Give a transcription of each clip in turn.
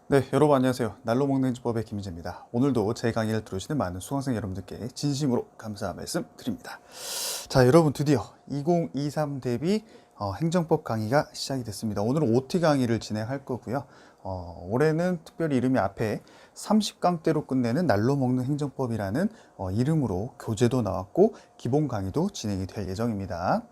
네, 여러분 안녕하세요. 날로 먹는 행정법의 김희재입니다. 오늘도 제 강의를 들으시는 많은 수강생 여러분들께 진심으로 감사 말씀 드립니다. 자, 여러분 드디어 2023 대비 행정법 강의가 시작이 됐습니다. 오늘은 OT 강의를 진행할 거고요. 올해는 특별히 이름이 앞에 30강대로 끝내는 날로 먹는 행정법이라는 이름으로 교재도 나왔고 기본 강의도 진행이 될 예정입니다.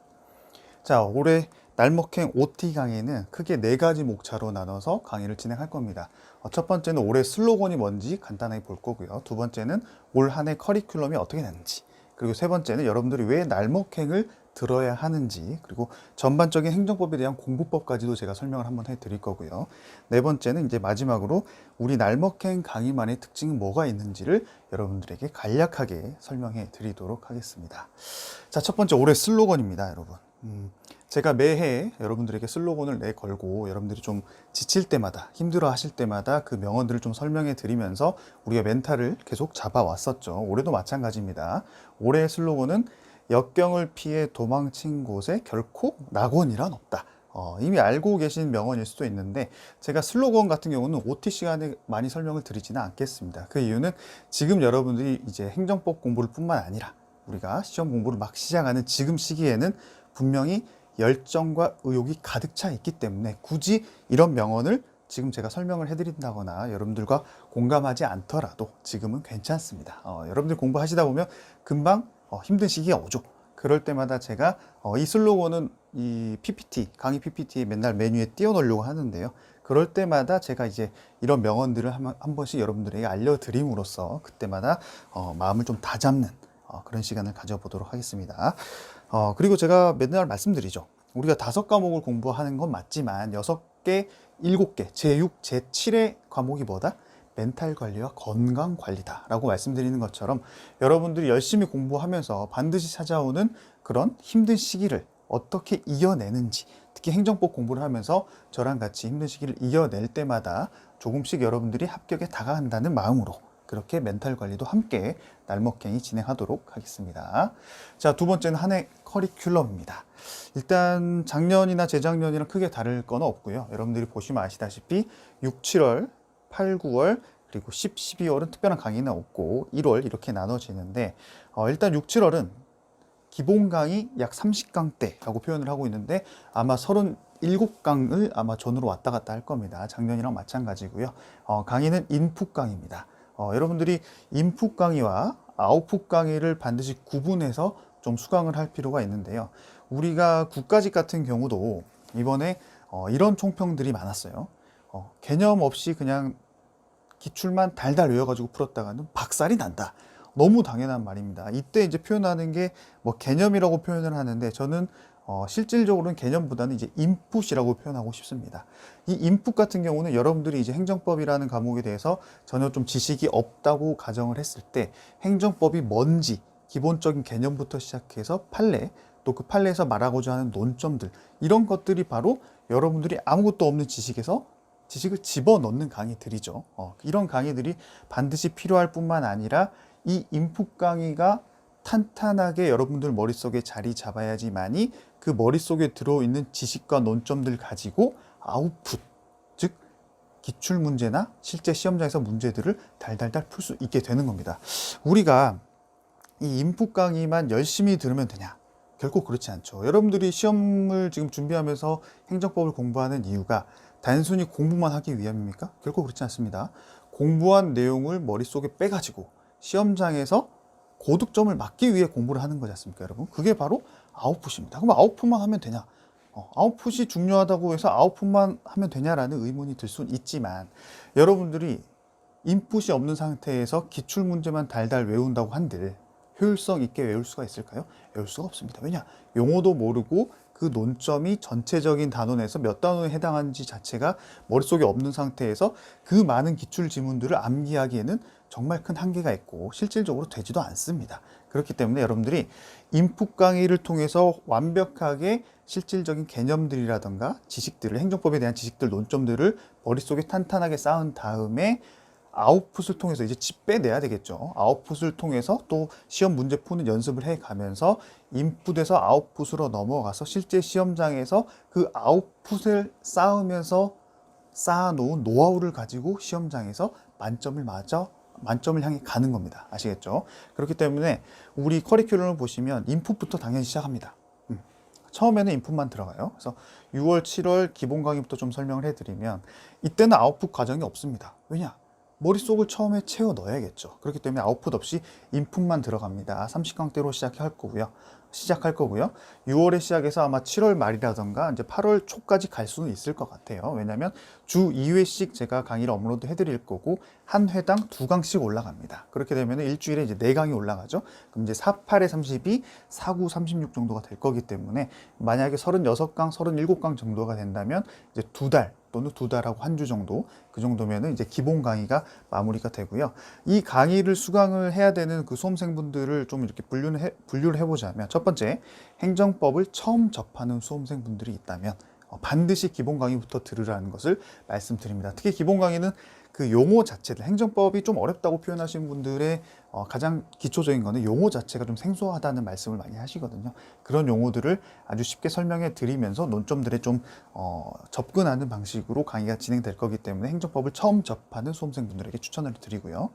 자, 올해 날먹행 OT 강의는 크게 4가지 목차로 나눠서 강의를 진행할 겁니다. 첫 번째는 올해 슬로건이 뭔지 간단하게 볼 거고요. 두 번째는 올 한 해 커리큘럼이 어떻게 되는지, 그리고 세 번째는 여러분들이 왜 날먹행을 들어야 하는지, 그리고 전반적인 행정법에 대한 공부법까지도 제가 설명을 한번 해드릴 거고요. 네 번째는 이제 마지막으로 우리 날먹행 강의만의 특징은 뭐가 있는지를 여러분들에게 간략하게 설명해 드리도록 하겠습니다. 자, 첫 번째 올해 슬로건입니다, 여러분. 제가 매해 여러분들에게 슬로건을 내걸고 여러분들이 좀 지칠 때마다, 힘들어 하실 때마다 그 명언들을 좀 설명해 드리면서 우리가 멘탈을 계속 잡아왔었죠. 올해도 마찬가지입니다. 올해의 슬로건은 역경을 피해 도망친 곳에 결코 낙원이란 없다. 이미 알고 계신 명언일 수도 있는데 제가 슬로건 같은 경우는 OT 시간에 많이 설명을 드리지는 않겠습니다. 그 이유는 지금 여러분들이 이제 행정법 공부를 뿐만 아니라 우리가 시험 공부를 막 시작하는 지금 시기에는 분명히 열정과 의욕이 가득 차 있기 때문에 굳이 이런 명언을 지금 제가 설명을 해드린다거나 여러분들과 공감하지 않더라도 지금은 괜찮습니다. 여러분들 공부하시다 보면 금방 힘든 시기가 오죠. 그럴 때마다 제가 이 슬로건은 이 PPT, 강의 PPT에 맨날 메뉴에 띄워놓으려고 하는데요. 그럴 때마다 제가 이제 이런 명언들을 한 번씩 여러분들에게 알려드림으로써 그때마다 마음을 좀 다잡는 그런 시간을 가져보도록 하겠습니다. 그리고 제가 맨날 말씀드리죠. 우리가 5과목을 공부하는 건 맞지만 6개, 7개, 제6, 제7의 과목이 뭐다? 멘탈 관리와 건강 관리다 라고 말씀드리는 것처럼 여러분들이 열심히 공부하면서 반드시 찾아오는 그런 힘든 시기를 어떻게 이겨내는지, 특히 행정법 공부를 하면서 저랑 같이 힘든 시기를 이겨낼 때마다 조금씩 여러분들이 합격에 다가간다는 마음으로 그렇게 멘탈 관리도 함께 날먹행이 진행하도록 하겠습니다. 자, 두 번째는 한 해 커리큘럼입니다. 일단 작년이나 재작년이랑 크게 다를 건 없고요. 여러분들이 보시면 아시다시피 6, 7월, 8, 9월, 그리고 10, 12월은 특별한 강의는 없고 1월 이렇게 나눠지는데 일단 6, 7월은 기본 강의 약 30강대라고 표현을 하고 있는데 아마 37강을 아마 전으로 왔다 갔다 할 겁니다. 작년이랑 마찬가지고요. 강의는 인풋 강의입니다. 여러분들이 인풋 강의와 아웃풋 강의를 반드시 구분해서 좀 수강을 할 필요가 있는데요. 우리가 국가직 같은 경우도 이번에 이런 총평들이 많았어요. 개념 없이 그냥 기출만 달달 외워가지고 풀었다가는 박살이 난다. 너무 당연한 말입니다. 이때 이제 표현하는 게 뭐 개념이라고 표현을 하는데 저는 실질적으로는 개념보다는 이제 인풋이라고 표현하고 싶습니다. 이 인풋 같은 경우는 여러분들이 이제 행정법이라는 과목에 대해서 전혀 좀 지식이 없다고 가정을 했을 때 행정법이 뭔지 기본적인 개념부터 시작해서 판례, 또 그 판례에서 말하고자 하는 논점들, 이런 것들이 바로 여러분들이 아무것도 없는 지식에서 지식을 집어넣는 강의들이죠. 이런 강의들이 반드시 필요할 뿐만 아니라 이 인풋 강의가 탄탄하게 여러분들 머릿속에 자리 잡아야지만이 그 머릿속에 들어있는 지식과 논점들 가지고 아웃풋, 즉 기출문제나 실제 시험장에서 문제들을 달달달 풀 수 있게 되는 겁니다. 우리가 이 인풋 강의만 열심히 들으면 되냐? 결코 그렇지 않죠. 여러분들이 시험을 지금 준비하면서 행정법을 공부하는 이유가 단순히 공부만 하기 위함입니까? 결코 그렇지 않습니다. 공부한 내용을 머릿속에 빼가지고 시험장에서 고득점을 맞기 위해 공부를 하는 거지 않습니까, 여러분? 그게 바로 아웃풋입니다. 그럼 아웃풋만 하면 되냐? 아웃풋이 중요하다고 해서 아웃풋만 하면 되냐라는 의문이 들 수는 있지만 여러분들이 인풋이 없는 상태에서 기출문제만 달달 외운다고 한들 효율성 있게 외울 수가 있을까요? 외울 수가 없습니다. 왜냐? 용어도 모르고 그 논점이 전체적인 단원에서 몇 단원에 해당하는지 자체가 머릿속에 없는 상태에서 그 많은 기출 지문들을 암기하기에는 정말 큰 한계가 있고 실질적으로 되지도 않습니다. 그렇기 때문에 여러분들이 인풋 강의를 통해서 완벽하게 실질적인 개념들이라던가 지식들을, 행정법에 대한 지식들, 논점들을 머릿속에 탄탄하게 쌓은 다음에 아웃풋을 통해서 이제 빼내야 되겠죠. 아웃풋을 통해서 또 시험 문제 푸는 연습을 해가면서 인풋에서 아웃풋으로 넘어가서 실제 시험장에서 그 아웃풋을 쌓으면서 쌓아놓은 노하우를 가지고 시험장에서 만점을 향해 가는 겁니다. 아시겠죠? 그렇기 때문에 우리 커리큘럼을 보시면 인풋부터 당연히 시작합니다. 처음에는 인풋만 들어가요. 그래서 6월, 7월 기본 강의부터 좀 설명을 해드리면 이때는 아웃풋 과정이 없습니다. 왜냐? 머릿속을 처음에 채워 넣어야겠죠. 그렇기 때문에 아웃풋 없이 인풋만 들어갑니다. 30강대로 시작할 거고요. 6월에 시작해서 아마 7월 말이라던가 이제 8월 초까지 갈 수는 있을 것 같아요. 왜냐하면 주 2회씩 제가 강의를 업로드 해드릴 거고 한 회당 2강씩 올라갑니다. 그렇게 되면 일주일에 이제 4강이 올라가죠. 그럼 이제 4, 8에 32, 4, 9, 36 정도가 될 거기 때문에 만약에 36강, 37강 정도가 된다면 이제 2달 또는 2달하고 한 주 정도, 그 정도면은 이제 기본 강의가 마무리가 되고요. 이 강의를 수강을 해야 되는 그 수험생분들을 좀 이렇게 분류를 해보자면, 첫 번째, 행정법을 처음 접하는 수험생분들이 있다면 반드시 기본 강의부터 들으라는 것을 말씀드립니다. 특히 기본 강의는 그 용어 자체들, 행정법이 좀 어렵다고 표현하시는 분들의 가장 기초적인 거는 용어 자체가 좀 생소하다는 말씀을 많이 하시거든요. 그런 용어들을 아주 쉽게 설명해 드리면서 논점들에 좀 접근하는 방식으로 강의가 진행될 거기 때문에 행정법을 처음 접하는 수험생분들에게 추천을 드리고요.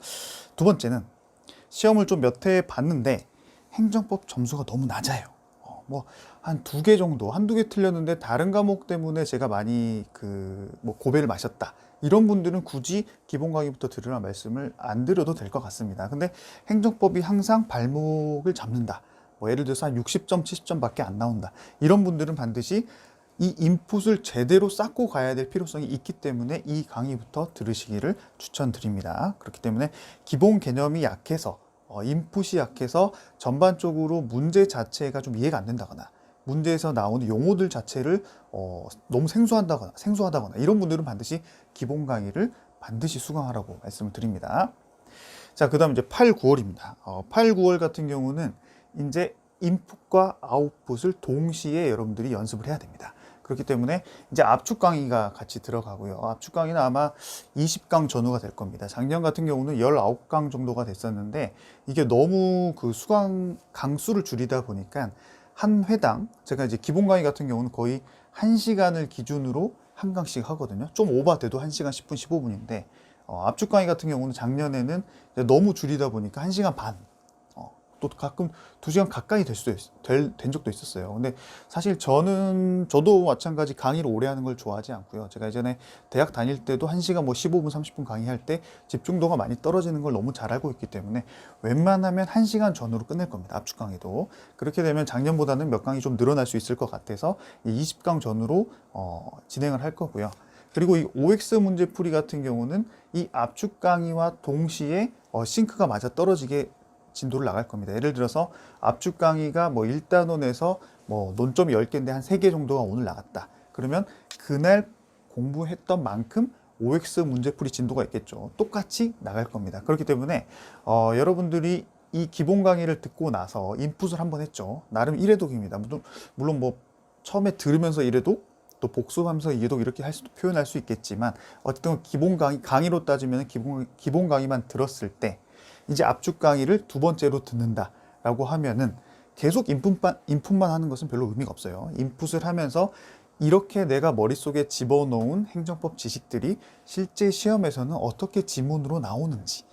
두 번째는 시험을 좀 몇 회 봤는데 행정법 점수가 너무 낮아요. 뭐 한 2개 정도, 한두 개 틀렸는데 다른 과목 때문에 제가 많이 고배를 마셨다. 이런 분들은 굳이 기본 강의부터 들으라 말씀을 안 드려도 될 것 같습니다. 근데 행정법이 항상 발목을 잡는다. 뭐 예를 들어서 한 60점, 70점 밖에 안 나온다. 이런 분들은 반드시 이 인풋을 제대로 쌓고 가야 될 필요성이 있기 때문에 이 강의부터 들으시기를 추천드립니다. 그렇기 때문에 기본 개념이 약해서 인풋이 약해서 전반적으로 문제 자체가 좀 이해가 안 된다거나 문제에서 나오는 용어들 자체를 너무 생소하다거나 이런 분들은 반드시 기본 강의를 반드시 수강하라고 말씀을 드립니다. 자, 그 다음 이제 8, 9월입니다. 8, 9월 같은 경우는 이제 인풋과 아웃풋을 동시에 여러분들이 연습을 해야 됩니다. 그렇기 때문에 이제 압축 강의가 같이 들어가고요. 압축 강의는 아마 20강 전후가 될 겁니다. 작년 같은 경우는 19강 정도가 됐었는데 이게 너무 그 수강 강수를 줄이다 보니까 한 회당, 제가 이제 기본 강의 같은 경우는 거의 1시간을 기준으로 한 강씩 하거든요. 좀 오버돼도 1시간 10분, 15분인데 압축 강의 같은 경우는 작년에는 너무 줄이다 보니까 1시간 반, 또 가끔 2시간 가까이 된 적도 있었어요. 근데 사실 저도 마찬가지 강의를 오래 하는 걸 좋아하지 않고요. 제가 예전에 대학 다닐 때도 1시간 15분, 30분 강의할 때 집중도가 많이 떨어지는 걸 너무 잘 알고 있기 때문에 웬만하면 1시간 전후로 끝낼 겁니다. 압축 강의도. 그렇게 되면 작년보다는 몇 강이 좀 늘어날 수 있을 것 같아서 20강 전후로 진행을 할 거고요. 그리고 이 OX 문제풀이 같은 경우는 이 압축 강의와 동시에 싱크가 맞아 떨어지게 진도를 나갈 겁니다. 예를 들어서 압축 강의가 1단원에서 논점이 10개인데 한 3개 정도가 오늘 나갔다. 그러면 그날 공부했던 만큼 OX 문제풀이 진도가 있겠죠. 똑같이 나갈 겁니다. 그렇기 때문에 여러분들이 이 기본 강의를 듣고 나서 인풋을 한번 했죠. 나름 일회독입니다. 물론 처음에 들으면서 일회독, 또 복습하면서 이해독 이렇게 표현할 수 있겠지만 어쨌든 기본 강의로 따지면 기본 강의만 들었을 때 이제 압축 강의를 두 번째로 듣는다라고 하면은 계속 인풋만 하는 것은 별로 의미가 없어요. 인풋을 하면서 이렇게 내가 머릿속에 집어넣은 행정법 지식들이 실제 시험에서는 어떻게 지문으로 나오는지,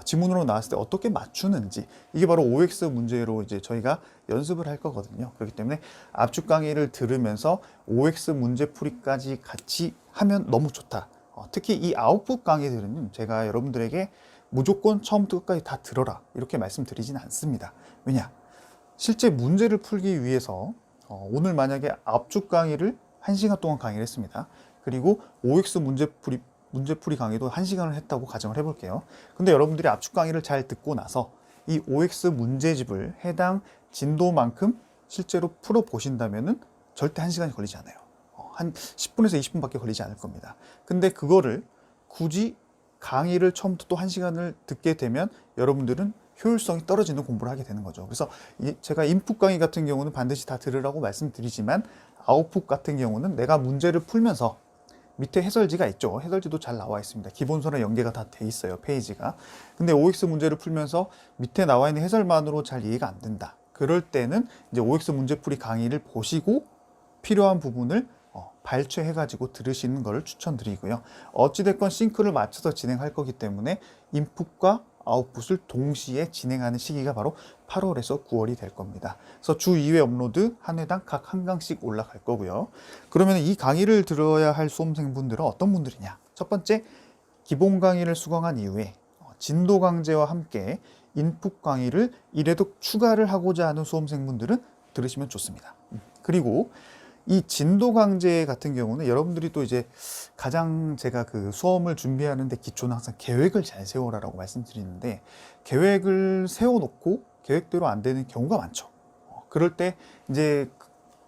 지문으로 나왔을 때 어떻게 맞추는지, 이게 바로 OX 문제로 이제 저희가 연습을 할 거거든요. 그렇기 때문에 압축 강의를 들으면서 OX 문제풀이까지 같이 하면 너무 좋다. 특히 이 아웃풋 강의들은 제가 여러분들에게 무조건 처음부터 끝까지 다 들어라 이렇게 말씀드리지는 않습니다. 왜냐? 실제 문제를 풀기 위해서 오늘 만약에 압축 강의를 1시간 동안 강의를 했습니다. 그리고 OX 문제풀이 강의도 1시간을 했다고 가정을 해볼게요. 근데 여러분들이 압축 강의를 잘 듣고 나서 이 OX 문제집을 해당 진도만큼 실제로 풀어보신다면은 절대 1시간이 걸리지 않아요. 한 10분에서 20분밖에 걸리지 않을 겁니다. 근데 그거를 굳이 강의를 처음부터 또 1시간을 듣게 되면 여러분들은 효율성이 떨어지는 공부를 하게 되는 거죠. 그래서 제가 인풋 강의 같은 경우는 반드시 다 들으라고 말씀드리지만 아웃풋 같은 경우는 내가 문제를 풀면서 밑에 해설지가 있죠. 해설지도 잘 나와 있습니다. 기본서랑 연계가 다 돼 있어요. 페이지가. 근데 OX 문제를 풀면서 밑에 나와 있는 해설만으로 잘 이해가 안 된다. 그럴 때는 이제 OX 문제풀이 강의를 보시고 필요한 부분을 발췌해가지고 들으시는 것을 추천드리고요. 어찌됐건 싱크를 맞춰서 진행할 거기 때문에 인풋과 아웃풋을 동시에 진행하는 시기가 바로 8월에서 9월이 될 겁니다. 그래서 주 2회 업로드, 한 회당 각 한 강씩 올라갈 거고요. 그러면 이 강의를 들어야 할 수험생분들은 어떤 분들이냐? 첫 번째, 기본 강의를 수강한 이후에 진도 강제와 함께 인풋 강의를 1회독 추가를 하고자 하는 수험생분들은 들으시면 좋습니다. 그리고 이 진도 강제 같은 경우는 여러분들이 또 이제 가장 제가 그 수험을 준비하는데 기초는 항상 계획을 잘 세워라라고 말씀드리는데, 계획을 세워놓고 계획대로 안 되는 경우가 많죠. 그럴 때 이제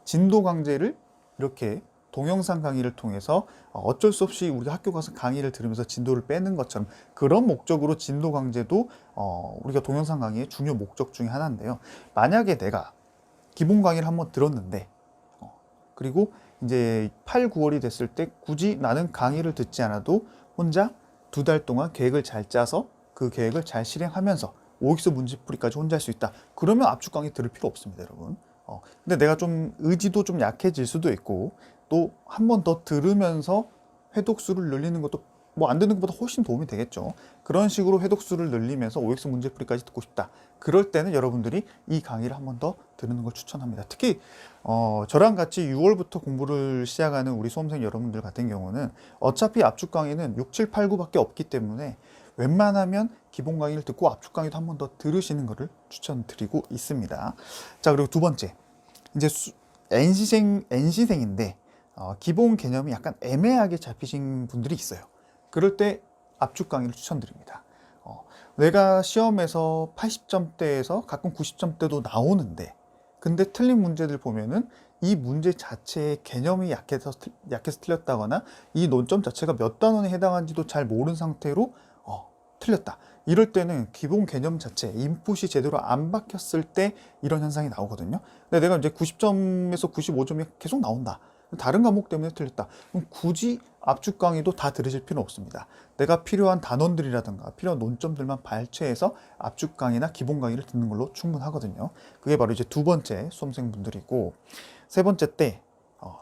진도 강제를 이렇게 동영상 강의를 통해서 어쩔 수 없이 우리가 학교 가서 강의를 들으면서 진도를 빼는 것처럼, 그런 목적으로 진도 강제도 우리가 동영상 강의의 중요 목적 중에 하나인데요. 만약에 내가 기본 강의를 한번 들었는데 그리고 이제 8, 9월이 됐을 때 굳이 나는 강의를 듣지 않아도 혼자 2달 동안 계획을 잘 짜서 그 계획을 잘 실행하면서 OX 문제풀이까지 혼자 할 수 있다. 그러면 압축 강의 들을 필요 없습니다, 여러분. 근데 내가 좀 의지도 좀 약해질 수도 있고, 또 한 번 더 들으면서 회독수를 늘리는 것도 뭐 안 듣는 것보다 훨씬 도움이 되겠죠. 그런 식으로 회독수를 늘리면서 OX 문제풀이까지 듣고 싶다. 그럴 때는 여러분들이 이 강의를 한 번 더 들으는 걸 추천합니다. 특히 저랑 같이 6월부터 공부를 시작하는 우리 수험생 여러분들 같은 경우는 어차피 압축 강의는 6, 7, 8, 9밖에 없기 때문에 웬만하면 기본 강의를 듣고 압축 강의도 한 번 더 들으시는 것을 추천드리고 있습니다. 자, 그리고 두 번째, 이제 NC생인데 기본 개념이 약간 애매하게 잡히신 분들이 있어요. 그럴 때 압축 강의를 추천드립니다. 내가 시험에서 80점대에서 가끔 90점대도 나오는데, 근데 틀린 문제들 보면은 이 문제 자체의 개념이 약해서 틀렸다거나 이 논점 자체가 몇 단원에 해당하는지도 잘 모르는 상태로 틀렸다. 이럴 때는 기본 개념 자체, 인풋이 제대로 안 박혔을 때 이런 현상이 나오거든요. 근데 내가 이제 90점에서 95점이 계속 나온다. 다른 과목 때문에 틀렸다. 그럼 굳이 압축 강의도 다 들으실 필요는 없습니다. 내가 필요한 단원들이라든가 필요한 논점들만 발췌해서 압축 강의나 기본 강의를 듣는 걸로 충분하거든요. 그게 바로 이제 두 번째 수험생분들이고, 세 번째 때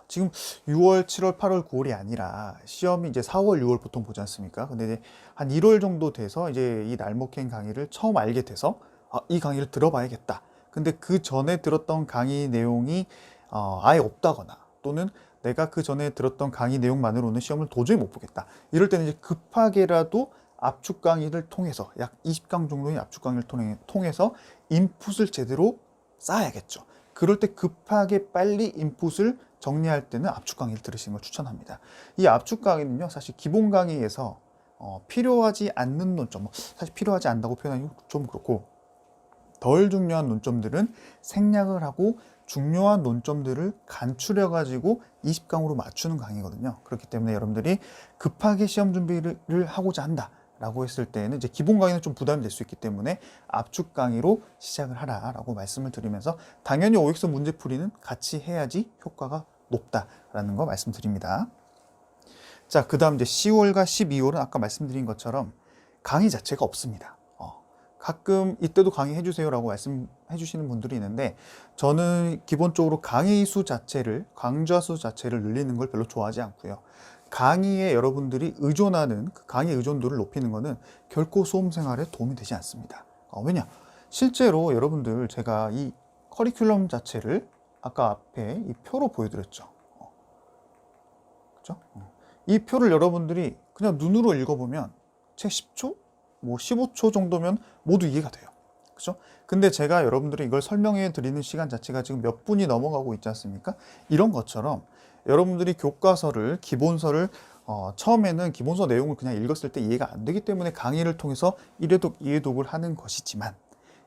지금 6월, 7월, 8월, 9월이 아니라 시험이 이제 4월, 6월 보통 보지 않습니까? 근데 이제 한 1월 정도 돼서 이제 이 날목행 강의를 처음 알게 돼서 이 강의를 들어봐야겠다. 근데 그 전에 들었던 강의 내용이 아예 없다거나, 또는 내가 그 전에 들었던 강의 내용만으로는 시험을 도저히 못 보겠다. 이럴 때는 이제 급하게라도 압축 강의를 통해서 약 20강 정도의 압축 강의를 통해서 인풋을 제대로 쌓아야겠죠. 그럴 때 급하게 빨리 인풋을 정리할 때는 압축 강의를 들으시는 걸 추천합니다. 이 압축 강의는요, 사실 기본 강의에서 필요하지 않는 논점, 사실 필요하지 않다고 표현하기 좀 그렇고, 덜 중요한 논점들은 생략을 하고 중요한 논점들을 간추려 가지고 20강으로 맞추는 강의거든요. 그렇기 때문에 여러분들이 급하게 시험 준비를 하고자 한다 라고 했을 때는 이제 기본 강의는 좀 부담이 될 수 있기 때문에 압축 강의로 시작을 하라 라고 말씀을 드리면서, 당연히 OX 문제풀이는 같이 해야지 효과가 높다라는 거 말씀드립니다. 자, 그 다음 이제 10월과 12월은 아까 말씀드린 것처럼 강의 자체가 없습니다. 가끔 이때도 강의해 주세요라고 말씀해 주시는 분들이 있는데, 저는 기본적으로 강의 수 자체를, 강좌 수 자체를 늘리는 걸 별로 좋아하지 않고요. 강의에 여러분들이 의존하는 그 강의 의존도를 높이는 것은 결코 수험 생활에 도움이 되지 않습니다. 왜냐? 실제로 여러분들 제가 이 커리큘럼 자체를 아까 앞에 이 표로 보여드렸죠. 그렇죠? 이 표를 여러분들이 그냥 눈으로 읽어보면 채 10초? 뭐 15초 정도면 모두 이해가 돼요. 그죠? 근데 제가 여러분들이 이걸 설명해 드리는 시간 자체가 지금 몇 분이 넘어가고 있지 않습니까? 이런 것처럼 여러분들이 교과서를, 기본서를 처음에는 기본서 내용을 그냥 읽었을 때 이해가 안 되기 때문에 강의를 통해서 1회독, 2회독을 하는 것이지만,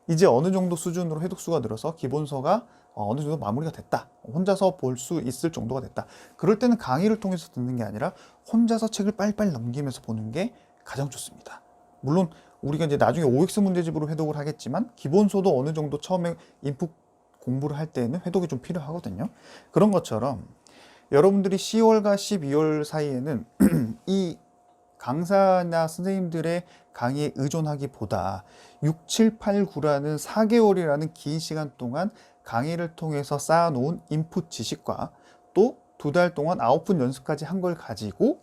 이제 어느 정도 수준으로 회독수가 늘어서 기본서가 어느 정도 마무리가 됐다, 혼자서 볼 수 있을 정도가 됐다, 그럴 때는 강의를 통해서 듣는 게 아니라 혼자서 책을 빨리빨리 넘기면서 보는 게 가장 좋습니다. 물론 우리가 이제 나중에 OX 문제집으로 회독을 하겠지만, 기본서도 어느 정도 처음에 인풋 공부를 할 때는 회독이 좀 필요하거든요. 그런 것처럼 여러분들이 10월과 12월 사이에는 이 강사나 선생님들의 강의에 의존하기보다 6, 7, 8, 9라는 4개월이라는 긴 시간 동안 강의를 통해서 쌓아놓은 인풋 지식과 또 2달 동안 9분 연습까지 한 걸 가지고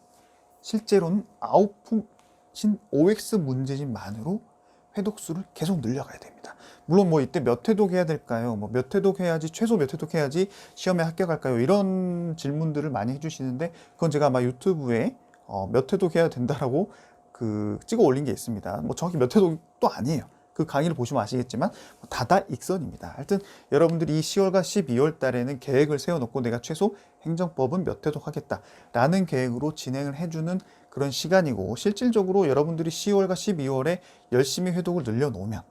실제로는 9분 OX 문제집만으로 회독수를 계속 늘려가야 됩니다. 물론 뭐 이때 몇 회독 해야 될까요? 뭐 몇 회독 해야지, 최소 몇 회독 해야지 시험에 합격할까요? 이런 질문들을 많이 해주시는데, 그건 제가 아마 유튜브에 몇 회독 해야 된다라고 찍어 올린 게 있습니다. 뭐 정확히 몇 회독도 아니에요. 그 강의를 보시면 아시겠지만 다다익선입니다. 하여튼 여러분들이 이 10월과 12월 달에는 계획을 세워놓고 내가 최소 행정법은 몇 회독 하겠다라는 계획으로 진행을 해주는 그런 시간이고, 실질적으로 여러분들이 10월과 12월에 열심히 회독을 늘려놓으면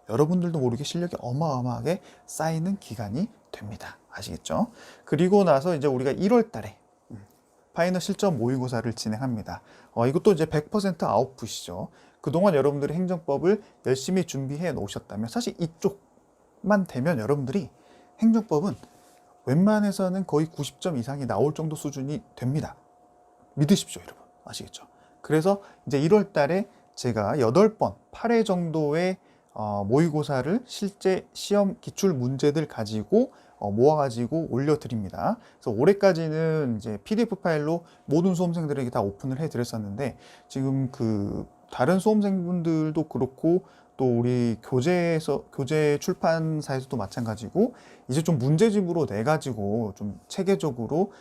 여러분들도 모르게 실력이 어마어마하게 쌓이는 기간이 됩니다. 아시겠죠? 그리고 나서 이제 우리가 1월 달에 파이널 실전 모의고사를 진행합니다. 이것도 이제 100% 아웃풋이죠. 그동안 여러분들이 행정법을 열심히 준비해 놓으셨다면 사실 이쪽만 되면 여러분들이 행정법은 웬만해서는 거의 90점 이상이 나올 정도 수준이 됩니다. 믿으십시오, 여러분. 아시겠죠? 그래서 이제 1월 달에 제가 8번, 8회 정도의 모의고사를 실제 시험 기출 문제들 가지고 모아가지고 올려드립니다. 그래서 올해까지는 이제 PDF 파일로 모든 수험생들에게 다 오픈을 해드렸었는데, 지금 다른 수험생분들도 그렇고 또 우리 교재 출판사에서도 마찬가지고 이제 좀 문제집으로 내가지고 좀 체계적으로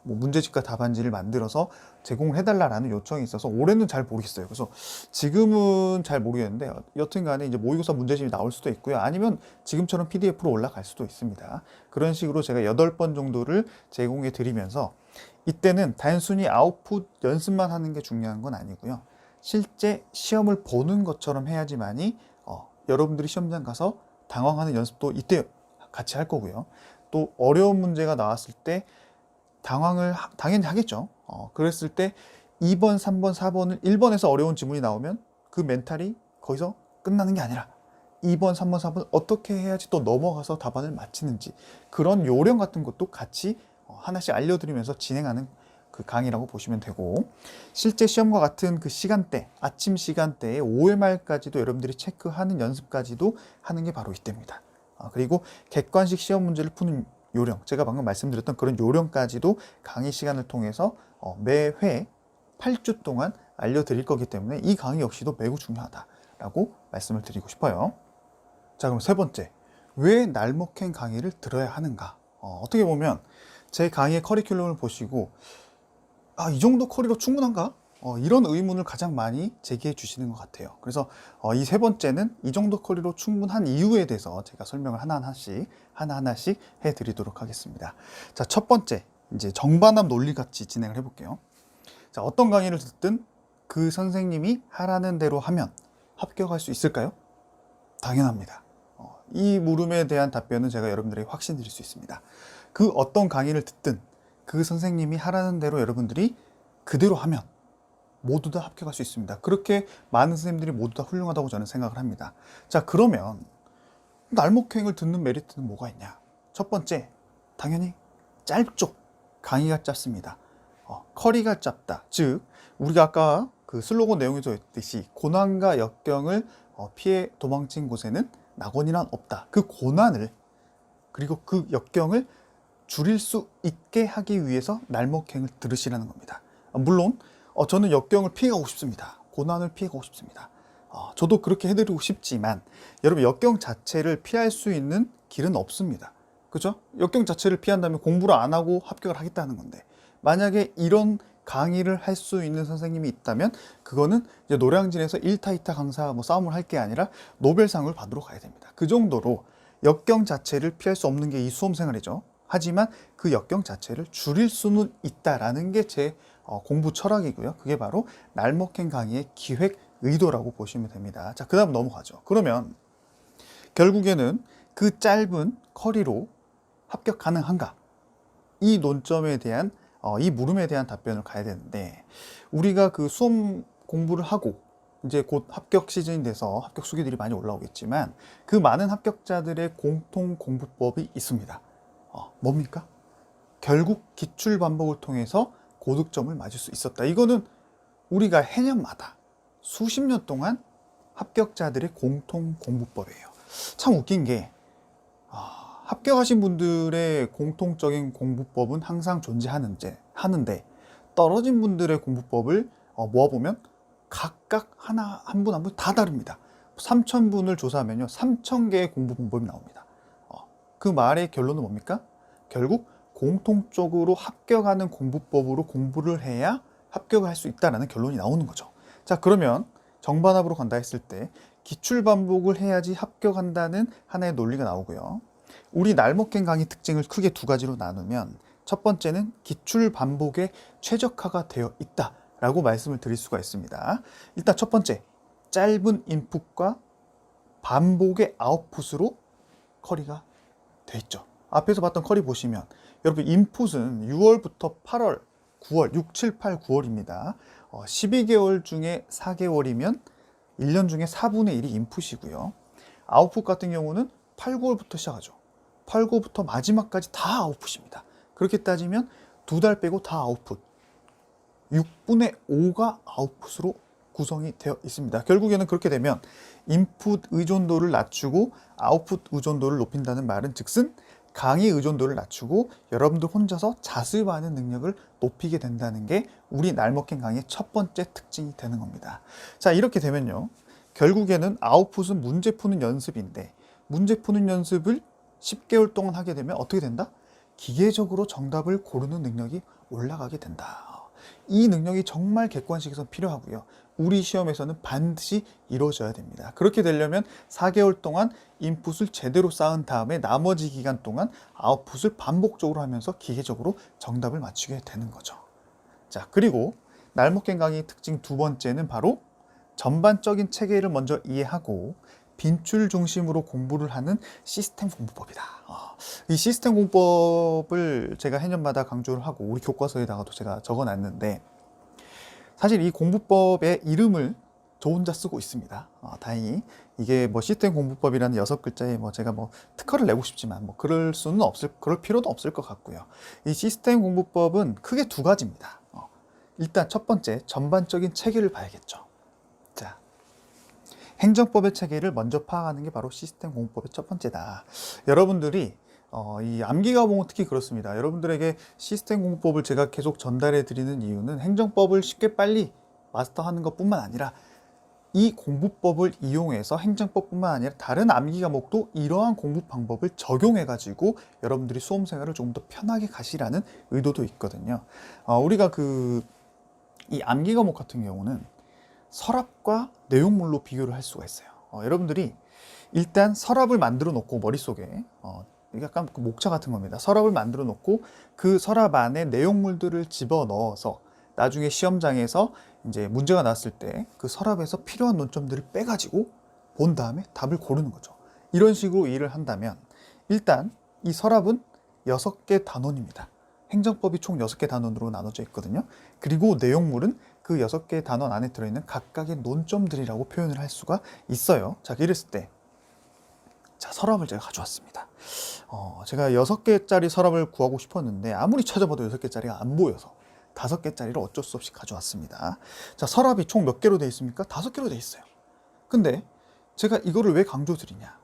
뭐 문제집과 답안지를 만들어서 제공을 해달라라는 요청이 있어서 올해는 잘 모르겠어요. 그래서 지금은 잘 모르겠는데 여튼 간에 이제 모의고사 문제집이 나올 수도 있고요. 아니면 지금처럼 PDF로 올라갈 수도 있습니다. 그런 식으로 제가 8번 정도를 제공해 드리면서 이때는 단순히 아웃풋 연습만 하는 게 중요한 건 아니고요. 실제 시험을 보는 것처럼 해야지만이 여러분들이 시험장 가서 당황하는 연습도 이때 같이 할 거고요. 또 어려운 문제가 나왔을 때 당황을 당연히 하겠죠. 그랬을 때 2번, 3번, 4번을 1번에서 어려운 지문이 나오면 그 멘탈이 거기서 끝나는 게 아니라 2번, 3번, 4번 어떻게 해야지 또 넘어가서 답안을 맞히는지 그런 요령 같은 것도 같이 하나씩 알려드리면서 진행하는 그 강의라고 보시면 되고, 실제 시험과 같은 그 시간대, 아침 시간대에 5회 말까지도 여러분들이 체크하는 연습까지도 하는 게 바로 이때입니다. 그리고 객관식 시험 문제를 푸는 요령, 제가 방금 말씀드렸던 그런 요령까지도 강의 시간을 통해서 매회 8주 동안 알려드릴 거기 때문에 이 강의 역시도 매우 중요하다라고 말씀을 드리고 싶어요. 자, 그럼 세 번째, 왜 날먹행 강의를 들어야 하는가? 어떻게 보면 제 강의의 커리큘럼을 보시고 이 정도 커리로 충분한가? 이런 의문을 가장 많이 제기해 주시는 것 같아요. 그래서 이 세 번째는 이 정도 커리로 충분한 이유에 대해서 제가 설명을 하나하나씩 해드리도록 하겠습니다. 자, 첫 번째, 이제 정반합 논리같이 진행을 해볼게요. 자, 어떤 강의를 듣든 그 선생님이 하라는 대로 하면 합격할 수 있을까요? 당연합니다. 이 물음에 대한 답변은 제가 여러분들에게 확신드릴 수 있습니다. 그 어떤 강의를 듣든 그 선생님이 하라는 대로 여러분들이 그대로 하면 모두 다 합격할 수 있습니다. 그렇게 많은 선생님들이 모두 다 훌륭하다고 저는 생각을 합니다. 자, 그러면 날목행을 듣는 메리트는 뭐가 있냐? 첫 번째, 당연히 짧죠. 강의가 짧습니다. 커리가 짧다. 즉, 우리가 아까 그 슬로건 내용에서 했듯이 고난과 역경을 피해 도망친 곳에는 낙원이란 없다. 그 고난을 그리고 그 역경을 줄일 수 있게 하기 위해서 날목행을 들으시라는 겁니다. 물론 저는 역경을 피해가고 싶습니다. 고난을 피해가고 싶습니다. 저도 그렇게 해드리고 싶지만 여러분, 역경 자체를 피할 수 있는 길은 없습니다. 그죠? 역경 자체를 피한다면 공부를 안 하고 합격을 하겠다는 건데, 만약에 이런 강의를 할 수 있는 선생님이 있다면 그거는 이제 노량진에서 1타 2타 강사 싸움을 할 게 아니라 노벨상을 받으러 가야 됩니다. 그 정도로 역경 자체를 피할 수 없는 게 이 수험생활이죠. 하지만 그 역경 자체를 줄일 수는 있다라는 게 제 공부 철학이고요. 그게 바로 날먹행 강의의 기획 의도라고 보시면 됩니다. 자, 그 다음 넘어가죠. 그러면 결국에는 그 짧은 커리로 합격 가능한가? 이 논점에 대한 이 물음에 대한 답변을 가야 되는데, 우리가 그 수험 공부를 하고 이제 곧 합격 시즌이 돼서 합격 수기들이 많이 올라오겠지만 그 많은 합격자들의 공통 공부법이 있습니다. 뭡니까? 결국 기출 반복을 통해서 고득점을 맞을 수 있었다. 이거는 우리가 해년마다 수십 년 동안 합격자들의 공통 공부법이에요. 참 웃긴 게 합격하신 분들의 공통적인 공부법은 항상 하는데 떨어진 분들의 공부법을 모아보면 각각 한 분 한 분 다 다릅니다. 3,000분을 조사하면요 3,000개의 공부 방법이 나옵니다. 그 말의 결론은 뭡니까? 결국 공통적으로 합격하는 공부법으로 공부를 해야 합격을 할 수 있다는 결론이 나오는 거죠. 자, 그러면 정반합으로 간다 했을 때 기출 반복을 해야지 합격한다는 하나의 논리가 나오고요. 우리 날먹갱 강의 특징을 크게 두 가지로 나누면 첫 번째는 기출 반복에 최적화가 되어 있다라고 말씀을 드릴 수가 있습니다. 일단 첫 번째, 짧은 인풋과 반복의 아웃풋으로 커리가 돼 있죠. 앞에서 봤던 커리 보시면 여러분 인풋은 6월부터 8월, 9월, 6, 7, 8, 9월입니다. 12개월 중에 4개월이면 1년 중에 4분의 1이 인풋이고요. 아웃풋 같은 경우는 8, 9월부터 시작하죠. 8, 9월부터 마지막까지 다 아웃풋입니다. 그렇게 따지면 2달 빼고 다 아웃풋. 6분의 5가 아웃풋으로 구성이 되어 있습니다. 결국에는 그렇게 되면 인풋 의존도를 낮추고 아웃풋 의존도를 높인다는 말은 즉슨 강의 의존도를 낮추고 여러분들 혼자서 자습하는 능력을 높이게 된다는 게 우리 날먹힌 강의의 첫 번째 특징이 되는 겁니다. 자, 이렇게 되면요. 결국에는 아웃풋은 문제 푸는 연습인데 문제 푸는 연습을 10개월 동안 하게 되면 어떻게 된다? 기계적으로 정답을 고르는 능력이 올라가게 된다. 이 능력이 정말 객관식에서 필요하고요. 우리 시험에서는 반드시 이루어져야 됩니다. 그렇게 되려면 4개월 동안 인풋을 제대로 쌓은 다음에 나머지 기간 동안 아웃풋을 반복적으로 하면서 기계적으로 정답을 맞추게 되는 거죠. 자, 그리고 날먹갱 강의의 특징 두 번째는 바로 전반적인 체계를 먼저 이해하고 빈출 중심으로 공부를 하는 시스템 공부법이다. 이 시스템 공부법을 제가 해년마다 강조를 하고 우리 교과서에다가도 제가 적어놨는데 사실 이 공부법의 이름을 저 혼자 쓰고 있습니다. 다행히 이게 뭐 시스템 공부법이라는 6글자에 뭐 제가 뭐 특허를 내고 싶지만 뭐 그럴 필요도 없을 것 같고요. 이 시스템 공부법은 크게 두 가지입니다. 일단 첫 번째, 전반적인 체계를 봐야겠죠. 자, 행정법의 체계를 먼저 파악하는 게 바로 시스템 공부법의 첫 번째다. 여러분들이 이 암기 과목은 특히 그렇습니다. 여러분들에게 시스템 공부법을 제가 계속 전달해 드리는 이유는 행정법을 쉽게 빨리 마스터하는 것뿐만 아니라 이 공부법을 이용해서 행정법뿐만 아니라 다른 암기 과목도 이러한 공부 방법을 적용해 가지고 여러분들이 수험 생활을 조금 더 편하게 가시라는 의도도 있거든요. 우리가 이 암기 과목 같은 경우는 서랍과 내용물로 비교를 할 수가 있어요. 여러분들이 일단 서랍을 만들어 놓고 머릿속에 약간 그 목차 같은 겁니다. 서랍을 만들어 놓고 그 서랍 안에 내용물들을 집어 넣어서 나중에 시험장에서 이제 문제가 났을 때 그 서랍에서 필요한 논점들을 빼가지고 본 다음에 답을 고르는 거죠. 이런 식으로 일을 한다면 일단 이 서랍은 6개 단원입니다. 행정법이 총 6개 단원으로 나눠져 있거든요. 그리고 내용물은 그 6개 단원 안에 들어있는 각각의 논점들이라고 표현을 할 수가 있어요. 자, 이랬을 때 자, 서랍을 제가 가져왔습니다. 제가 6개짜리 서랍을 구하고 싶었는데 아무리 찾아봐도 6개짜리가 안 보여서 5개짜리를 어쩔 수 없이 가져왔습니다. 자, 서랍이 총 몇 개로 되어 있습니까? 5개로 되어 있어요. 근데 제가 이거를 왜 강조드리냐?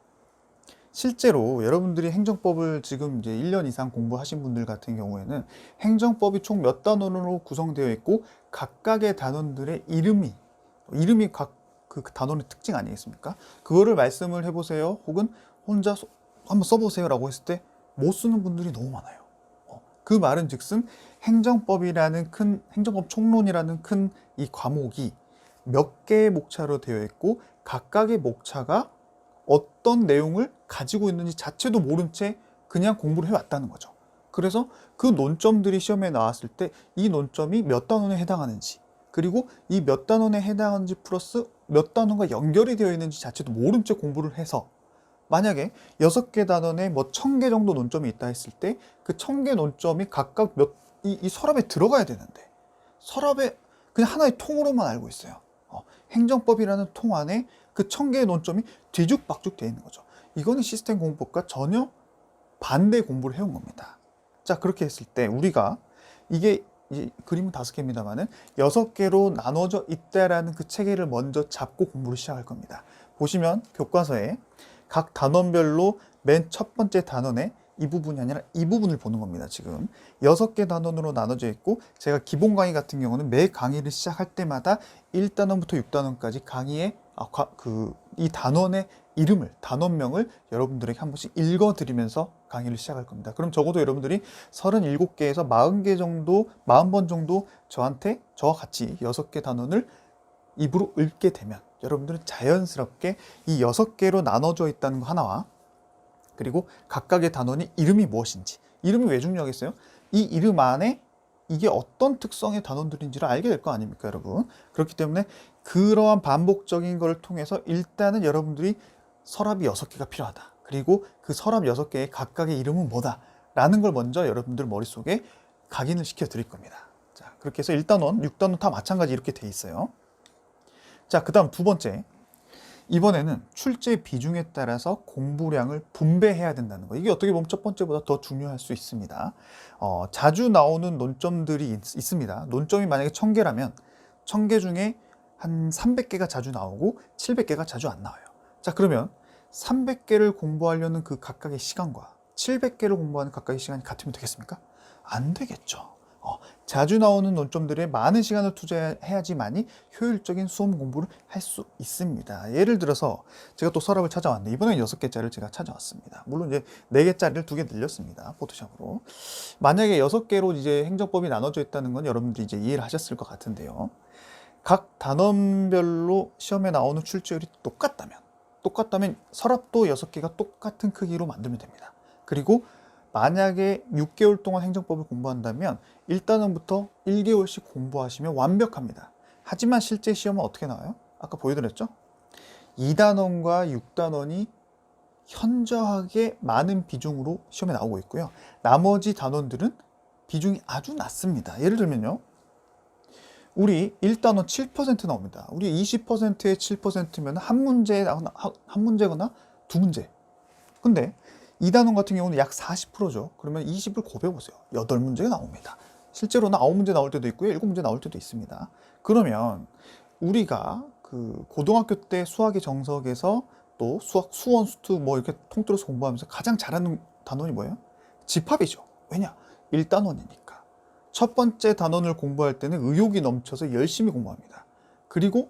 실제로 여러분들이 행정법을 지금 이제 1년 이상 공부하신 분들 같은 경우에는 행정법이 총 몇 단원으로 구성되어 있고 각각의 단원들의 이름이 각 그 단원의 특징 아니겠습니까? 그거를 말씀을 해보세요. 혹은 혼자 한번 써보세요 라고 했을 때 못 쓰는 분들이 너무 많아요. 그 말은 즉슨 행정법 총론이라는 큰 이 과목이 몇 개의 목차로 되어 있고 각각의 목차가 어떤 내용을 가지고 있는지 자체도 모른 채 그냥 공부를 해왔다는 거죠. 그래서 그 논점들이 시험에 나왔을 때 이 논점이 몇 단원에 해당하는지 그리고 이 몇 단원에 해당하는지 플러스 몇 단원과 연결이 되어 있는지 자체도 모른 채 공부를 해서 만약에 6개 단원에 뭐 1000개 정도 논점이 있다 했을 때 그 1000개 논점이 각각 이 서랍에 들어가야 되는데 서랍에 그냥 하나의 통으로만 알고 있어요. 행정법이라는 통 안에 그 1000개의 논점이 뒤죽박죽 되어 있는 거죠. 이거는 시스템 공부법과 전혀 반대 공부를 해온 겁니다. 자, 그렇게 했을 때 우리가 이게 그림은 5개입니다만은 6개로 나눠져 있다라는 그 체계를 먼저 잡고 공부를 시작할 겁니다. 보시면 교과서에 각 단원별로 맨 첫 번째 단원의 이 부분이 아니라 이 부분을 보는 겁니다. 지금 6개 단원으로 나눠져 있고, 제가 기본 강의 같은 경우는 매 강의를 시작할 때마다 1단원부터 6단원까지 강의의 이 단원의 이름을, 단원명을 여러분들에게 한 번씩 읽어드리면서 강의를 시작할 겁니다. 그럼 적어도 여러분들이 37개에서 40개 정도, 40번 정도 저와 같이 6개 단원을 입으로 읽게 되면 여러분들은 자연스럽게 이 6개로 나눠져 있다는 거 하나와, 그리고 각각의 단원이 이름이 무엇인지, 이름이 왜 중요하겠어요? 이 이름 안에 이게 어떤 특성의 단원들인지를 알게 될 거 아닙니까, 여러분? 그렇기 때문에 그러한 반복적인 걸 통해서 일단은 여러분들이 서랍이 6개가 필요하다. 그리고 그 서랍 6개의 각각의 이름은 뭐다. 라는 걸 먼저 여러분들 머릿속에 각인을 시켜 드릴 겁니다. 자, 그렇게 해서 1단원, 6단원 다 마찬가지 이렇게 돼 있어요. 자, 그 다음 두 번째. 이번에는 출제 비중에 따라서 공부량을 분배해야 된다는 거. 이게 어떻게 보면 첫 번째보다 더 중요할 수 있습니다. 자주 나오는 논점들이 있습니다. 논점이 만약에 1000개라면 1000개 중에 한 300개가 자주 나오고 700개가 자주 안 나와요. 자, 그러면 300개를 공부하려는 그 각각의 시간과 700개를 공부하는 각각의 시간이 같으면 되겠습니까? 안 되겠죠. 자주 나오는 논점들에 많은 시간을 투자해야지만이 효율적인 수험 공부를 할 수 있습니다. 예를 들어서 제가 또 서랍을 찾아왔는데, 이번엔 6개짜리를 제가 찾아왔습니다. 물론 이제 4개짜리를 2개 늘렸습니다. 포토샵으로. 만약에 6개로 이제 행정법이 나눠져 있다는 건 여러분들이 이제 이해를 하셨을 것 같은데요. 각 단원별로 시험에 나오는 출제율이 똑같다면 서랍도 6개가 똑같은 크기로 만들면 됩니다. 그리고 만약에 6개월 동안 행정법을 공부한다면 1단원부터 1개월씩 공부하시면 완벽합니다. 하지만 실제 시험은 어떻게 나와요? 아까 보여드렸죠? 2단원과 6단원이 현저하게 많은 비중으로 시험에 나오고 있고요. 나머지 단원들은 비중이 아주 낮습니다. 예를 들면요. 우리 1단원 7% 나옵니다. 우리 20%의 7%면 한 문제거나 두 문제. 근데 2단원 같은 경우는 약 40%죠. 그러면 20을 곱해보세요. 8문제가 나옵니다. 실제로는 9문제 나올 때도 있고요. 7문제 나올 때도 있습니다. 그러면 우리가 그 고등학교 때 수학의 정석에서 또 수학, 수원, 수투 뭐 이렇게 통틀어서 공부하면서 가장 잘하는 단원이 뭐예요? 집합이죠. 왜냐? 1단원이니까. 첫 번째 단원을 공부할 때는 의욕이 넘쳐서 열심히 공부합니다. 그리고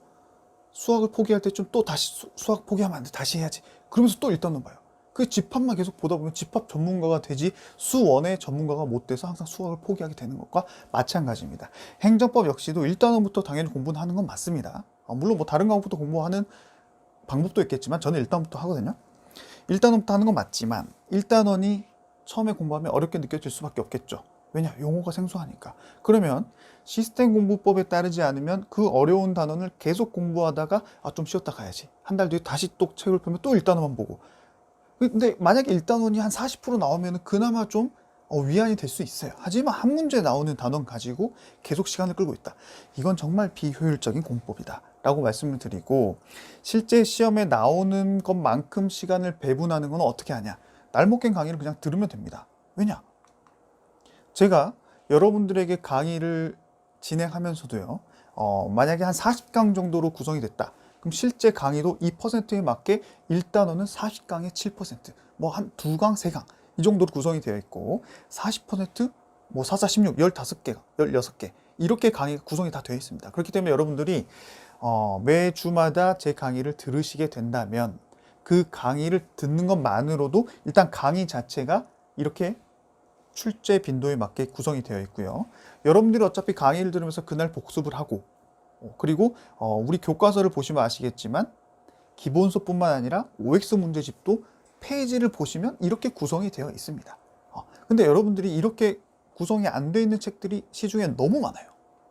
수학을 포기할 때 좀 또 다시 수학 포기하면 안 돼. 다시 해야지. 그러면서 또 1단원 봐요. 그 집합만 계속 보다 보면 집합 전문가가 되지 수원의 전문가가 못 돼서 항상 수학을 포기하게 되는 것과 마찬가지입니다. 행정법 역시도 1단원부터 당연히 공부는 하는 건 맞습니다. 물론 뭐 다른 과목부터 공부하는 방법도 있겠지만 저는 1단원부터 하거든요. 1단원부터 하는 건 맞지만 1단원이 처음에 공부하면 어렵게 느껴질 수밖에 없겠죠. 왜냐? 용어가 생소하니까. 그러면 시스템 공부법에 따르지 않으면 그 어려운 단원을 계속 공부하다가 좀 쉬었다 가야지. 한 달 뒤에 다시 또 책을 펴면 또 1단원만 보고. 근데 만약에 1단원이 한 40% 나오면 그나마 좀 위안이 될 수 있어요. 하지만 한 문제 나오는 단원 가지고 계속 시간을 끌고 있다. 이건 정말 비효율적인 공법이다 라고 말씀을 드리고, 실제 시험에 나오는 것만큼 시간을 배분하는 건 어떻게 하냐. 날먹겐 강의를 그냥 들으면 됩니다. 왜냐? 제가 여러분들에게 강의를 진행하면서도요, 만약에 한 40강 정도로 구성이 됐다. 그럼 실제 강의도 이 퍼센트에 맞게 1단원은 40강에 7%, 뭐 한 2강, 3강 이 정도로 구성이 되어 있고, 40%, 뭐 4, 4, 16, 15개가, 16개 이렇게 강의가 구성이 다 되어 있습니다. 그렇기 때문에 여러분들이 매 주마다 제 강의를 들으시게 된다면 그 강의를 듣는 것만으로도 일단 강의 자체가 이렇게 출제 빈도에 맞게 구성이 되어 있고요. 여러분들이 어차피 강의를 들으면서 그날 복습을 하고, 그리고 우리 교과서를 보시면 아시겠지만 기본서뿐만 아니라 OX 문제집도 페이지를 보시면 이렇게 구성이 되어 있습니다. 근데 여러분들이 이렇게 구성이 안 되어 있는 책들이 시중에 너무 많아요.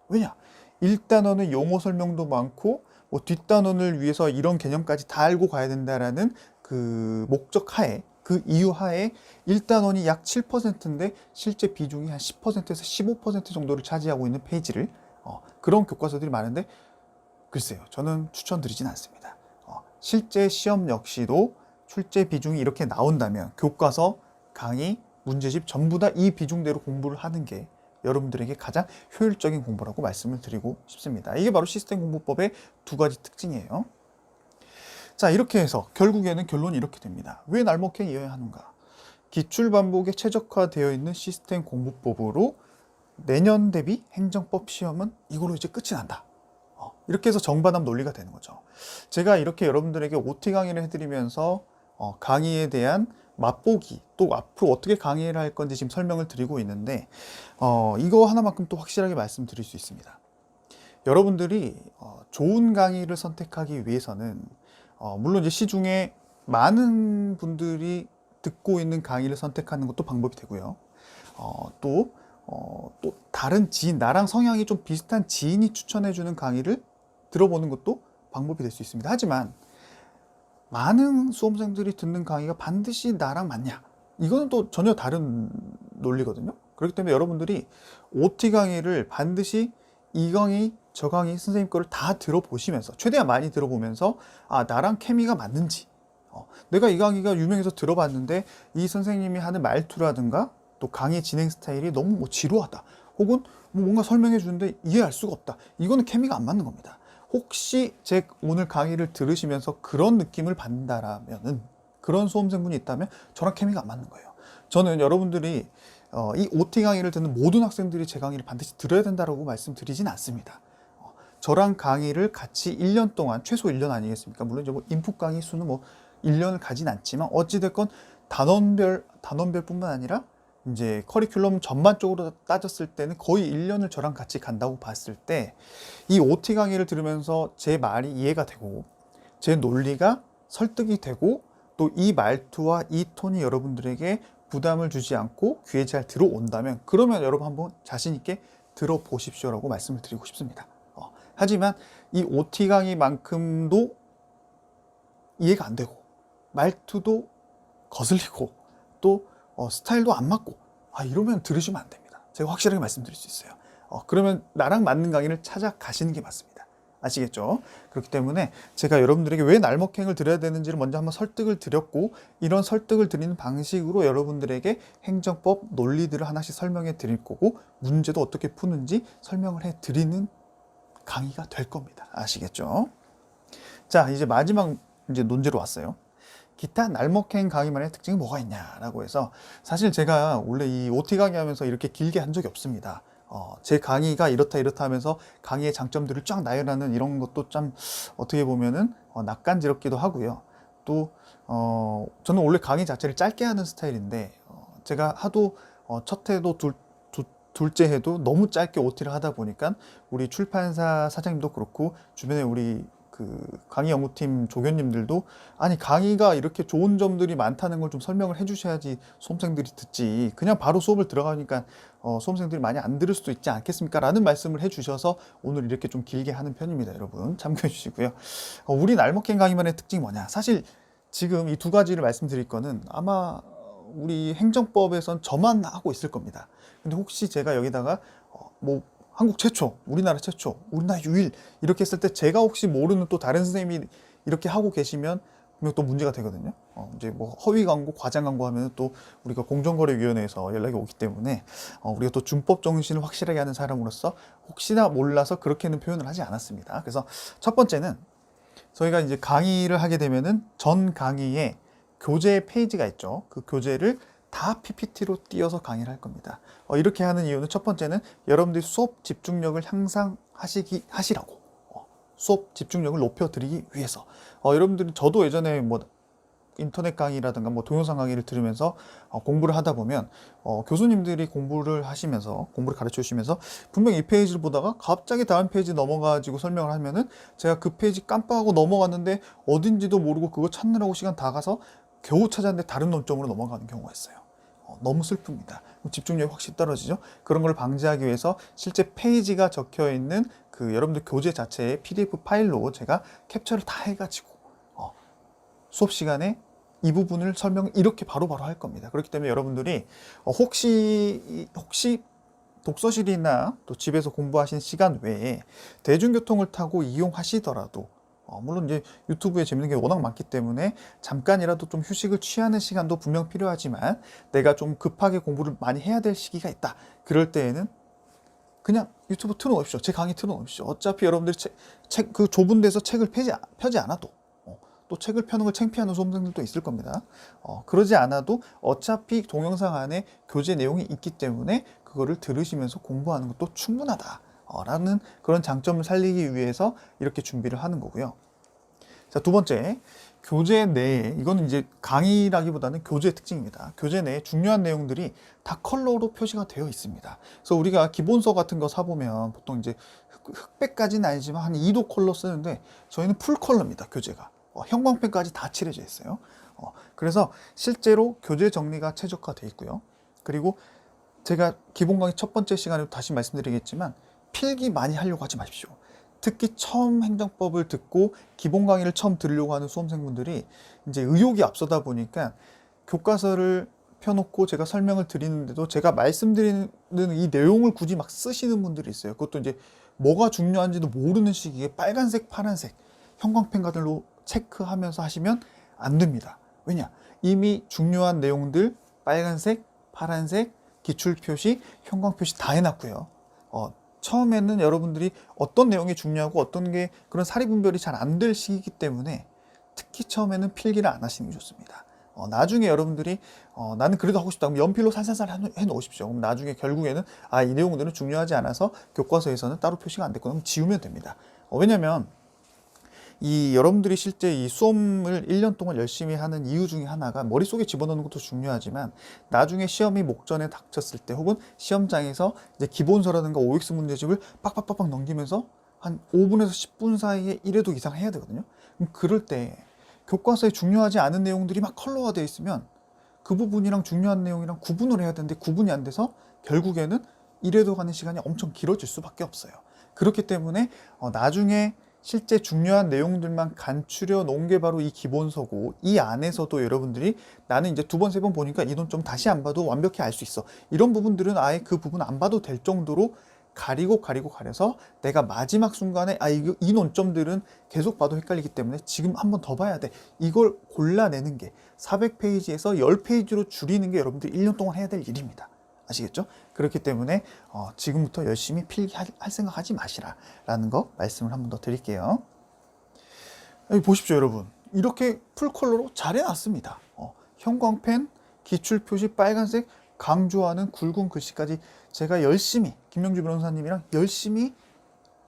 왜냐? 1단원은 용어 설명도 많고 뭐 뒷단원을 위해서 이런 개념까지 다 알고 가야 된다라는 그 목적 하에, 그 이유 하에 1단원이 약 7%인데 실제 비중이 한 10%에서 15% 정도를 차지하고 있는 페이지를, 그런 교과서들이 많은데, 글쎄요, 저는 추천드리진 않습니다. 실제 시험 역시도 출제 비중이 이렇게 나온다면 교과서, 강의, 문제집 전부 다 이 비중대로 공부를 하는 게 여러분들에게 가장 효율적인 공부라고 말씀을 드리고 싶습니다. 이게 바로 시스템 공부법의 두 가지 특징이에요. 자, 이렇게 해서 결국에는 결론이 이렇게 됩니다. 왜 날먹행이어야 하는가? 기출 반복에 최적화되어 있는 시스템 공부법으로 내년 대비 행정법 시험은 이걸로 이제 끝이 난다. 이렇게 해서 정반합 논리가 되는 거죠. 제가 이렇게 여러분들에게 OT 강의를 해드리면서 강의에 대한 맛보기, 또 앞으로 어떻게 강의를 할 건지 지금 설명을 드리고 있는데 이거 하나만큼 또 확실하게 말씀드릴 수 있습니다. 여러분들이 좋은 강의를 선택하기 위해서는 물론 이제 시중에 많은 분들이 듣고 있는 강의를 선택하는 것도 방법이 되고요. 또 다른 지인, 나랑 성향이 좀 비슷한 지인이 추천해주는 강의를 들어보는 것도 방법이 될 수 있습니다. 하지만 많은 수험생들이 듣는 강의가 반드시 나랑 맞냐? 이거는 또 전혀 다른 논리거든요. 그렇기 때문에 여러분들이 OT 강의를 반드시 이 강의, 저 강의, 선생님 거를 다 들어보시면서 최대한 많이 들어보면서 나랑 케미가 맞는지 내가 이 강의가 유명해서 들어봤는데 이 선생님이 하는 말투라든가 또 강의 진행 스타일이 너무 지루하다 혹은 뭔가 설명해 주는데 이해할 수가 없다, 이거는 케미가 안 맞는 겁니다. 혹시 제 오늘 강의를 들으시면서 그런 느낌을 받는다라면은, 그런 수험생분이 있다면 저랑 케미가 안 맞는 거예요. 저는 여러분들이 이 OT 강의를 듣는 모든 학생들이 제 강의를 반드시 들어야 된다고 말씀드리진 않습니다. 저랑 강의를 같이 1년 동안, 최소 1년 아니겠습니까? 물론 이제 인풋 강의 수는 1년을 가진 않지만 어찌됐건 단원별뿐만 아니라 이제 커리큘럼 전반적으로 따졌을 때는 거의 1년을 저랑 같이 간다고 봤을 때 이 OT 강의를 들으면서 제 말이 이해가 되고 제 논리가 설득이 되고 또 이 말투와 이 톤이 여러분들에게 부담을 주지 않고 귀에 잘 들어온다면, 그러면 여러분 한번 자신 있게 들어보십시오라고 말씀을 드리고 싶습니다. 하지만 이 OT 강의만큼도 이해가 안 되고 말투도 거슬리고 또 스타일도 안 맞고 이러면 들으시면 안 됩니다. 제가 확실하게 말씀드릴 수 있어요. 그러면 나랑 맞는 강의를 찾아가시는 게 맞습니다. 아시겠죠? 그렇기 때문에 제가 여러분들에게 왜 날먹행을 드려야 되는지를 먼저 한번 설득을 드렸고, 이런 설득을 드리는 방식으로 여러분들에게 행정법 논리들을 하나씩 설명해 드릴 거고 문제도 어떻게 푸는지 설명을 해 드리는 강의가 될 겁니다. 아시겠죠? 자, 이제 마지막 논제로 왔어요. 기타 날먹행 강의만의 특징이 뭐가 있냐라고 해서, 사실 제가 원래 이 OT 강의 하면서 이렇게 길게 한 적이 없습니다. 제 강의가 이렇다 하면서 강의의 장점들을 쫙 나열하는 이런 것도 참 어떻게 보면은 낯간지럽기도 하고요. 또 저는 원래 강의 자체를 짧게 하는 스타일인데 제가 하도 첫 해도 둘째 해도 너무 짧게 OT를 하다 보니까 우리 출판사 사장님도 그렇고 주변에 우리 그 강의 연구팀 조교님들도 강의가 이렇게 좋은 점들이 많다는 걸 좀 설명을 해주셔야지 수험생들이 듣지, 그냥 바로 수업을 들어가니까 수험생들이 많이 안 들을 수도 있지 않겠습니까? 라는 말씀을 해주셔서 오늘 이렇게 좀 길게 하는 편입니다. 여러분 참고해 주시고요. 우리 날먹행 강의만의 특징이 뭐냐? 사실 지금 이 두 가지를 말씀드릴 거는 아마 우리 행정법에선 저만 하고 있을 겁니다. 근데 혹시 제가 여기다가 한국 최초, 우리나라 최초, 우리나라 유일 이렇게 했을 때 제가 혹시 모르는 또 다른 선생님이 이렇게 하고 계시면 그러면 또 문제가 되거든요. 이제 허위 광고, 과장 광고 하면 또 우리가 공정거래위원회에서 연락이 오기 때문에 우리가 또 준법 정신을 확실하게 하는 사람으로서 혹시나 몰라서 그렇게는 표현을 하지 않았습니다. 그래서 첫 번째는 저희가 이제 강의를 하게 되면은 전 강의에 교재 페이지가 있죠. 그 교재를 다 PPT로 띄어서 강의를 할 겁니다. 이렇게 하는 이유는 첫 번째는 여러분들이 수업 집중력을 향상하시라고, 수업 집중력을 높여드리기 위해서. 여러분들이, 저도 예전에 인터넷 강의라든가 동영상 강의를 들으면서 공부를 하다 보면 교수님들이 공부를 가르쳐 주시면서 분명 이 페이지를 보다가 갑자기 다음 페이지 넘어가지고 설명을 하면은 제가 그 페이지 깜빡하고 넘어갔는데 어딘지도 모르고 그거 찾느라고 시간 다 가서 겨우 찾았는데 다른 논점으로 넘어가는 경우가 있어요. 너무 슬픕니다. 집중력이 확실히 떨어지죠. 그런 걸 방지하기 위해서 실제 페이지가 적혀 있는 그 여러분들 교재 자체의 PDF 파일로 제가 캡처를 다 해가지고 수업 시간에 이 부분을 설명을 이렇게 바로바로 할 겁니다. 그렇기 때문에 여러분들이 혹시 독서실이나 또 집에서 공부하시는 시간 외에 대중교통을 타고 이용하시더라도 물론 이제 유튜브에 재밌는 게 워낙 많기 때문에 잠깐이라도 좀 휴식을 취하는 시간도 분명 필요하지만 내가 좀 급하게 공부를 많이 해야 될 시기가 있다. 그럴 때에는 그냥 유튜브 틀어놓으십시오. 제 강의 틀어놓으십시오. 어차피 여러분들이 그 좁은 데서 책을 펴지 않아도 또 책을 펴는 걸 창피하는 수험생들도 있을 겁니다. 그러지 않아도 어차피 동영상 안에 교재 내용이 있기 때문에 그거를 들으시면서 공부하는 것도 충분하다 라는 그런 장점을 살리기 위해서 이렇게 준비를 하는 거고요. 자, 두 번째, 교재 내에, 이거는 이제 강의라기보다는 교재의 특징입니다. 교재 내에 중요한 내용들이 다 컬러로 표시가 되어 있습니다. 그래서 우리가 기본서 같은 거 사보면 보통 이제 흑백까지는 아니지만 한 2도 컬러 쓰는데 저희는 풀 컬러입니다, 교재가. 형광펜까지 다 칠해져 있어요. 그래서 실제로 교재 정리가 최적화되어 있고요. 그리고 제가 기본 강의 첫 번째 시간에도 다시 말씀드리겠지만 필기 많이 하려고 하지 마십시오. 특히 처음 행정법을 듣고 기본 강의를 처음 들으려고 하는 수험생분들이 이제 의욕이 앞서다 보니까 교과서를 펴놓고 제가 설명을 드리는데도 제가 말씀드리는 이 내용을 굳이 막 쓰시는 분들이 있어요. 그것도 이제 뭐가 중요한지도 모르는 시기에 빨간색, 파란색 형광펜 가들로 체크하면서 하시면 안 됩니다. 왜냐? 이미 중요한 내용들 빨간색, 파란색, 기출표시, 형광표시 다 해놨고요. 처음에는 여러분들이 어떤 내용이 중요하고 어떤 게 그런 사리분별이 잘 안 될 시기이기 때문에 특히 처음에는 필기를 안 하시는 게 좋습니다. 나중에 여러분들이 나는 그래도 하고 싶다 그럼 연필로 살살살 해 놓으십시오. 그럼 나중에 결국에는 이 내용들은 중요하지 않아서 교과서에서는 따로 표시가 안 됐구나. 그럼 지우면 됩니다. 왜냐면 여러분들이 실제 이 수험을 1년 동안 열심히 하는 이유 중에 하나가 머릿속에 집어넣는 것도 중요하지만 나중에 시험이 목전에 닥쳤을 때 혹은 시험장에서 이제 기본서라든가 OX 문제집을 빡빡빡빡 넘기면서 한 5분에서 10분 사이에 1회독 이상 해야 되거든요. 그럼 그럴 때 교과서에 중요하지 않은 내용들이 막 컬러화 되어 있으면 그 부분이랑 중요한 내용이랑 구분을 해야 되는데 구분이 안 돼서 결국에는 1회독 하는 시간이 엄청 길어질 수밖에 없어요. 그렇기 때문에 나중에 실제 중요한 내용들만 간추려 놓은 게 바로 이 기본서고 이 안에서도 여러분들이 나는 이제 두 번, 세 번 보니까 이 논점 다시 안 봐도 완벽히 알 수 있어. 이런 부분들은 아예 그 부분 안 봐도 될 정도로 가려서 내가 마지막 순간에 이 논점들은 계속 봐도 헷갈리기 때문에 지금 한 번 더 봐야 돼. 이걸 골라내는 게 400페이지에서 10페이지로 줄이는 게 여러분들이 1년 동안 해야 될 일입니다. 아시겠죠? 그렇기 때문에 지금부터 열심히 필기할 생각하지 마시라라는 거 말씀을 한 번 더 드릴게요. 여기 보십시오, 여러분. 이렇게 풀컬러로 잘 해놨습니다. 형광펜, 기출표시 빨간색, 강조하는 굵은 글씨까지 제가 열심히 김명주 변호사님이랑 열심히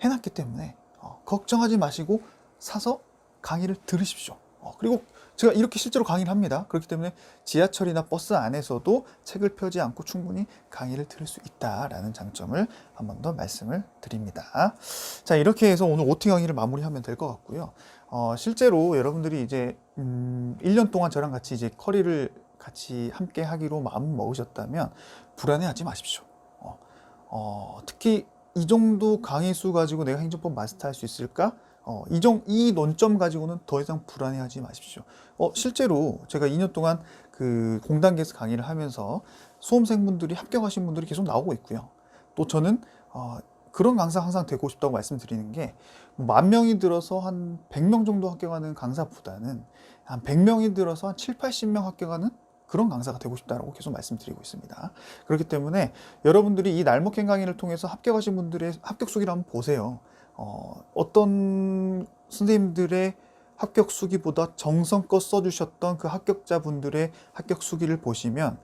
해놨기 때문에 걱정하지 마시고 사서 강의를 들으십시오. 그리고 제가 이렇게 실제로 강의를 합니다. 그렇기 때문에 지하철이나 버스 안에서도 책을 펴지 않고 충분히 강의를 들을 수 있다라는 장점을 한 번 더 말씀을 드립니다. 자, 이렇게 해서 오늘 OT 강의를 마무리하면 될 것 같고요. 실제로 여러분들이 이제 1년 동안 저랑 같이 이제 커리를 같이 함께 하기로 마음 먹으셨다면 불안해하지 마십시오. 특히 이 정도 강의 수 가지고 내가 행정법 마스터할 수 있을까? 이 논점 가지고는 더 이상 불안해하지 마십시오. 실제로 제가 2년 동안 그 공단계에서 강의를 하면서 수험생분들이 합격하신 분들이 계속 나오고 있고요. 또 저는 그런 강사 항상 되고 싶다고 말씀드리는 게 10,000명이 들어서 한 100명 정도 합격하는 강사보다는 한 100명이 들어서 한 7, 80명 합격하는 그런 강사가 되고 싶다라고 계속 말씀드리고 있습니다. 그렇기 때문에 여러분들이 이 날먹행 강의를 통해서 합격하신 분들의 합격 수기를 한번 보세요. 어떤 선생님들의 합격 수기보다 정성껏 써주셨던 그 합격자분들의 합격 수기를 보시면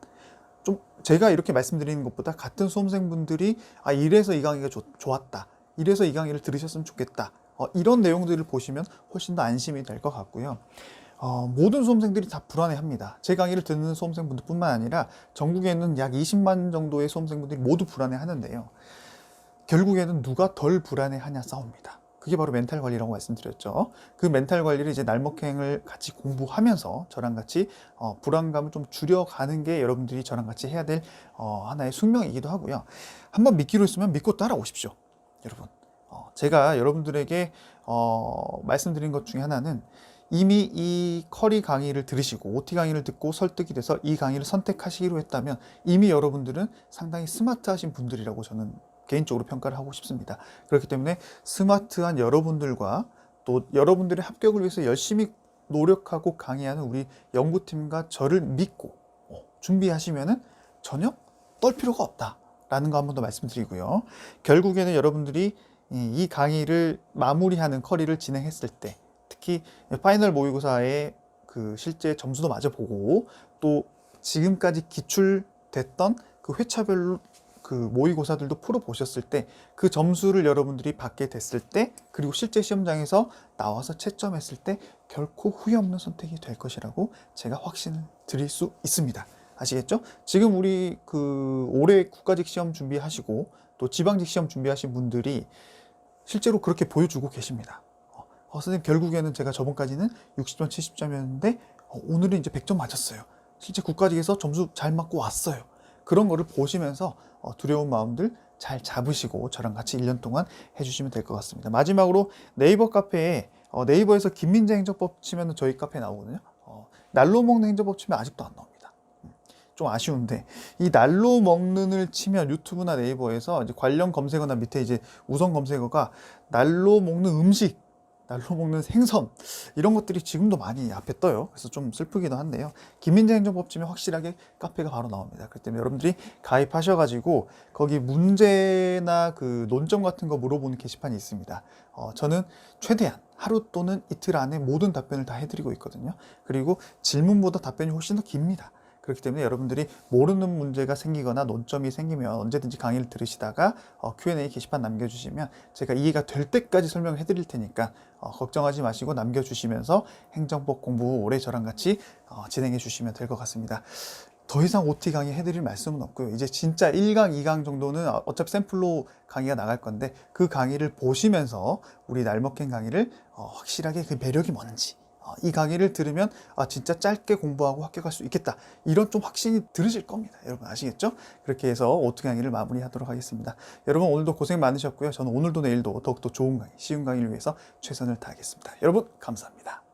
좀 제가 이렇게 말씀드리는 것보다 같은 수험생분들이 이래서 이 강의가 좋았다. 이래서 이 강의를 들으셨으면 좋겠다. 이런 내용들을 보시면 훨씬 더 안심이 될 것 같고요. 모든 수험생들이 다 불안해합니다. 제 강의를 듣는 수험생분들뿐만 아니라 전국에 있는 약 20만 정도의 수험생분들이 모두 불안해하는데요. 결국에는 누가 덜 불안해하냐 싸웁니다. 그게 바로 멘탈 관리라고 말씀드렸죠. 그 멘탈 관리를 이제 날먹행을 같이 공부하면서 저랑 같이 불안감을 좀 줄여가는 게 여러분들이 저랑 같이 해야 될 하나의 숙명이기도 하고요. 한번 믿기로 했으면 믿고 따라오십시오. 여러분, 제가 여러분들에게 말씀드린 것 중에 하나는 이미 이 커리 강의를 들으시고 OT 강의를 듣고 설득이 돼서 이 강의를 선택하시기로 했다면 이미 여러분들은 상당히 스마트하신 분들이라고 저는 개인적으로 평가를 하고 싶습니다. 그렇기 때문에 스마트한 여러분들과 또 여러분들의 합격을 위해서 열심히 노력하고 강의하는 우리 연구팀과 저를 믿고 준비하시면은 전혀 떨 필요가 없다라는 거 한 번 더 말씀드리고요. 결국에는 여러분들이 이 강의를 마무리하는 커리를 진행했을 때 특히 파이널 모의고사의 그 실제 점수도 맞아보고 또 지금까지 기출됐던 그 회차별로 그 모의고사들도 풀어보셨을 때 그 점수를 여러분들이 받게 됐을 때 그리고 실제 시험장에서 나와서 채점했을 때 결코 후회 없는 선택이 될 것이라고 제가 확신을 드릴 수 있습니다. 아시겠죠? 지금 우리 그 올해 국가직 시험 준비하시고 또 지방직 시험 준비하신 분들이 실제로 그렇게 보여주고 계십니다. 선생님 결국에는 제가 저번까지는 60점, 70점이었는데 오늘은 이제 100점 맞았어요. 실제 국가직에서 점수 잘 맞고 왔어요. 그런 거를 보시면서 두려운 마음들 잘 잡으시고 저랑 같이 1년 동안 해주시면 될 것 같습니다. 마지막으로 네이버 카페에 네이버에서 김민재 행정법 치면 저희 카페에 나오거든요. 날로 먹는 행정법 치면 아직도 안 나옵니다. 좀 아쉬운데 이 날로 먹는을 치면 유튜브나 네이버에서 이제 관련 검색어나 밑에 이제 우선 검색어가 날로 먹는 음식, 날로 먹는 생선 이런 것들이 지금도 많이 앞에 떠요. 그래서 좀 슬프기도 한데요. 김민재 행정법 치면 확실하게 카페가 바로 나옵니다. 그렇기 때문에 여러분들이 가입하셔가지고 거기 문제나 그 논점 같은 거 물어보는 게시판이 있습니다. 저는 최대한 하루 또는 이틀 안에 모든 답변을 다 해드리고 있거든요. 그리고 질문보다 답변이 훨씬 더 깁니다. 그렇기 때문에 여러분들이 모르는 문제가 생기거나 논점이 생기면 언제든지 강의를 들으시다가 Q&A 게시판 남겨주시면 제가 이해가 될 때까지 설명을 해드릴 테니까 걱정하지 마시고 남겨주시면서 행정법 공부 오래 저랑 같이 진행해 주시면 될 것 같습니다. 더 이상 OT 강의 해드릴 말씀은 없고요. 이제 진짜 1강, 2강 정도는 어차피 샘플로 강의가 나갈 건데 그 강의를 보시면서 우리 날먹행 강의를 확실하게 그 매력이 뭔지 이 강의를 들으면 진짜 짧게 공부하고 합격할 수 있겠다 이런 좀 확신이 들으실 겁니다. 여러분 아시겠죠? 그렇게 해서 OT 강의를 마무리하도록 하겠습니다. 여러분 오늘도 고생 많으셨고요. 저는 오늘도 내일도 더욱더 좋은 강의, 쉬운 강의를 위해서 최선을 다하겠습니다. 여러분 감사합니다.